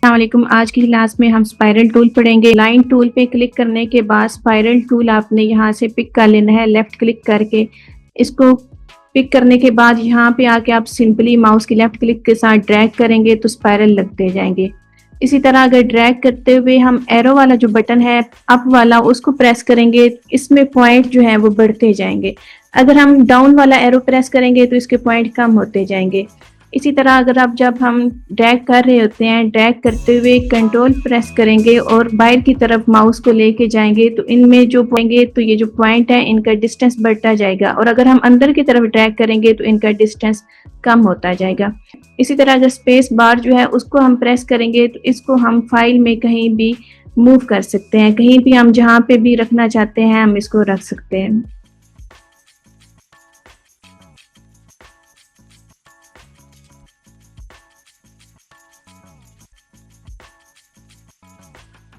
अस्सलाम वालेकुम। आज की क्लास में हम स्पाइरल टूल पढ़ेंगे। लाइन टूल पे क्लिक करने के बाद स्पाइरल टूल आपने यहाँ से पिक कर लेना है, लेफ्ट क्लिक करके। इसको पिक करने के बाद यहाँ पे आके आप सिंपली माउस की लेफ्ट क्लिक के साथ ड्रैग करेंगे तो स्पाइरल लगते जाएंगे। इसी तरह अगर ड्रैग करते हुए हम एरो वाला जो बटन है अप वाला उसको प्रेस करेंगे, इसमें पॉइंट जो है वो बढ़ते जाएंगे। अगर हम डाउन वाला एरो प्रेस करेंगे तो इसके पॉइंट कम होते जाएंगे। इसी तरह अगर आप जब हम ड्रैग कर रहे होते हैं, ड्रैग करते हुए कंट्रोल प्रेस करेंगे और बाहर की तरफ माउस को लेके जाएंगे तो इनमें जो पॉइंट तो ये जो पॉइंट है इनका डिस्टेंस बढ़ता जाएगा, और अगर हम अंदर की तरफ ड्रैग करेंगे तो इनका डिस्टेंस कम होता जाएगा। इसी तरह अगर स्पेस बार जो है उसको हम प्रेस करेंगे तो इसको हम फाइल में कहीं भी मूव कर सकते हैं, कहीं भी हम जहाँ पे भी रखना चाहते हैं हम इसको रख सकते हैं।